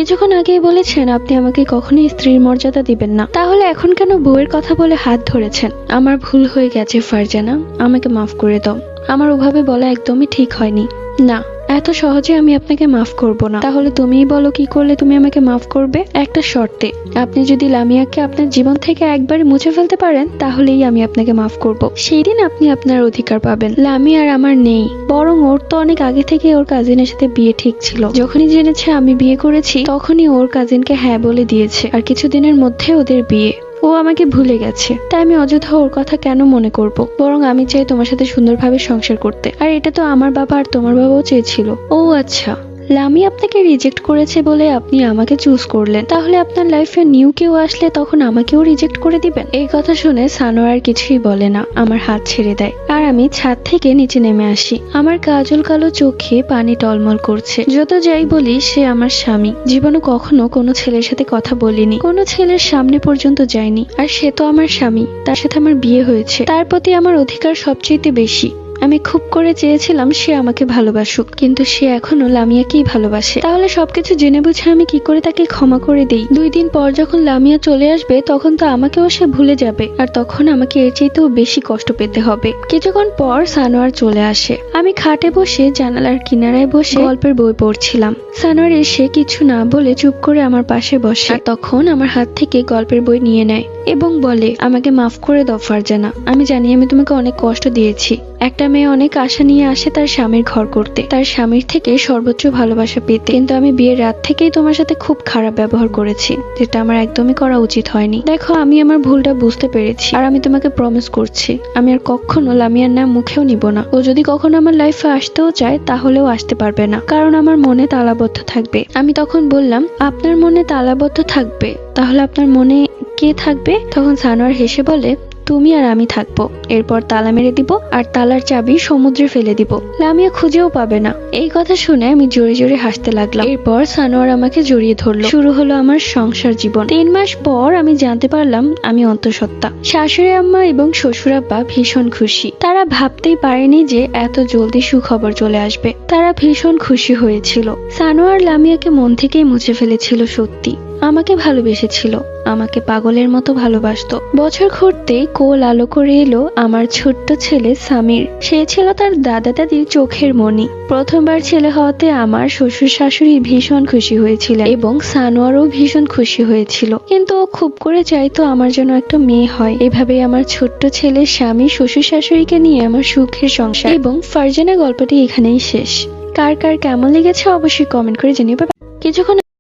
কিছুক্ষণ আগেই বলেছেন আপনি আমাকে কখনোই স্ত্রীর মর্যাদা দিবেন না, তাহলে এখন কেন বউয়ের কথা বলে হাত ধরেছেন? আমার ভুল হয়ে গেছে ফারজানা, আমাকে মাফ করে দাও। আমার ওভাবে বলা একদমই ঠিক হয়নি। না, এত সহজে আমি আপনাকে মাফ করব না। তাহলে তুমিই বলো কি করলে তুমি আমাকে মাফ করবে? একটা শর্তে, আপনি যদি লামিয়াকে আপনার জীবন থেকে একবারে মুছে ফেলতে পারেন তাহলেই আমি আপনাকে মাফ করব। সেই দিন আপনি আপনার অধিকার পাবেন। লামিয়া আর আমার নেই, বরং ওর তো অনেক আগে থেকে ওর কাজিনের সাথে বিয়ে ঠিক ছিল। যখনই জেনেছে আমি বিয়ে করেছি তখনই ওর কাজিনকে হ্যাঁ বলে দিয়েছে, আর কিছুদিনের মধ্যে ওদের বিয়ে। ও আমাকে ভুলে গেছে, তাই আমি অযথা ওর কথা কেন মনে করব? বরং আমি চাই তোমার সাথে সুন্দরভাবে সংসার করতে, আর এটা তো আমার বাবা আর তোমার বাবাও চেয়েছিল। ও আচ্ছা, লামি আপনাকে রিজেক্ট করেছে বলে আপনি আমাকে চুজ করলেন, তাহলে আপনার লাইফে নিউ কেউ আসলে তখন আমাকেও রিজেক্ট করে দিবেন? এই কথা শুনে সানোয়ার কিছুই বলে না, আমার হাত ছেড়ে দেয়, আর আমি ছাদ থেকে নিচে নেমে আসি। আমার কাজল কালো চোখে পানি টলমল করছে। যত যাই বলি সে আমার স্বামী, জীবনে কখনো কোনো ছেলের সাথে কথা বলিনি, কোনো ছেলের সামনে পর্যন্ত যায়নি, আর সে তো আমার স্বামী, তার সাথে আমার বিয়ে হয়েছে, তার প্রতি আমার অধিকার সবচেয়ে বেশি। আমি খুব করে চেয়েছিলাম সে আমাকে ভালোবাসুক, কিন্তু সে এখনো লামিয়াকেই ভালোবাসে। তাহলে সবকিছু জেনে বুঝে আমি কি করে তাকে ক্ষমা করে দেই? 2 দিন পর যখন লামিয়া চলে আসবে তখন তো আমাকেও সে ভুলে যাবে, আর তখন আমাকে এর চাইতেও বেশি কষ্ট পেতে হবে। কিছুক্ষণ পর সানোয়ার চলে আসে। আমি খাটে বসে জানালার কিনারায় বসে গল্পের বই পড়ছিলাম। সানোয়ার এসে কিছু না বলে চুপ করে আমার পাশে বসে, আর তখন আমার হাত থেকে গল্পের বই নিয়ে নেয় এবং বলে, আমাকে মাফ করে দাও ফারজানা, আমি জানি আমি তোমাকে অনেক কষ্ট দিয়েছি। একটা মেয়ে অনেক আশা নিয়ে আসে তার স্বামীর ঘর করতে, তার স্বামীর থেকে সর্বোচ্চ ভালোবাসা পেতে, কিন্তু আমি বিয়ের রাত থেকেই তোমার সাথে খুব খারাপ ব্যবহার করেছি, যেটা আমার একদমই করা উচিত হয়নি। দেখো, আমি আমার ভুলটা বুঝতে পেরেছি, আর আমি তোমাকে প্রমিস করছি আমি আর কখনো লামিয়ার নাম মুখেও নিব না। ও যদি কখনো আমার লাইফে আসতেও চায় তাহলেও আসতে পারবে না, কারণ আমার মনে তালাবদ্ধ থাকবে। আমি তখন বললাম, আপনার মনে তালাবদ্ধ থাকবে? তাহলে আপনার মনে কে থাকবে? তখন সানোয়ার হেসে বলে, তুমি আর আমি থাকবো। এরপর তালা মেরে দিব, আর তালার চাবি সমুদ্রে ফেলে দিব, লামিয়া খুঁজেও পাবে না। এই কথা শুনে আমি জোরে জোরে হাসতে লাগলাম। এরপর সানোয়ার আমাকে জড়িয়ে ধরলো। শুরু হলো আমার সংসার জীবন। 3 মাস পর আমি জানতে পারলাম আমি অন্তঃসত্ত্বা। শাশুড়ি আম্মা এবং শ্বশুর আব্বা ভীষণ খুশি। তারা ভাবতেই পারেনি যে এত জলদি সুখবর চলে আসবে। তারা ভীষণ খুশি হয়েছিল। সানোয়ার লামিয়াকে মন থেকেই মুছে ফেলেছিল। সত্যি আমাকে ভালোবেসেছিল, আমাকে পাগলের মতো ভালোবাসতো। বছর ঘুরতেই কোল আলো করে এলো আমার ছোট্ট ছেলে সামির। সে ছিল তার দাদা দাদির চোখের মণি। প্রথমবার ছেলে হওয়াতে আমার শ্বশুর শাশুড়ি ভীষণ খুশি হয়েছিলেন, এবং সানোয়ারও ভীষণ খুশি হয়েছিল, কিন্তু ও খুব করে চাইতো আমার যেন একটা মেয়ে হয়। এভাবেই আমার ছোট্ট ছেলের স্বামী শ্বশুর শাশুড়িকে নিয়ে আমার সুখের সংসার। এবং ফারজানা গল্পটি এখানেই শেষ। কার কার কেমন লেগেছে অবশ্যই কমেন্ট করে জানিয়ে। কিছুক্ষণ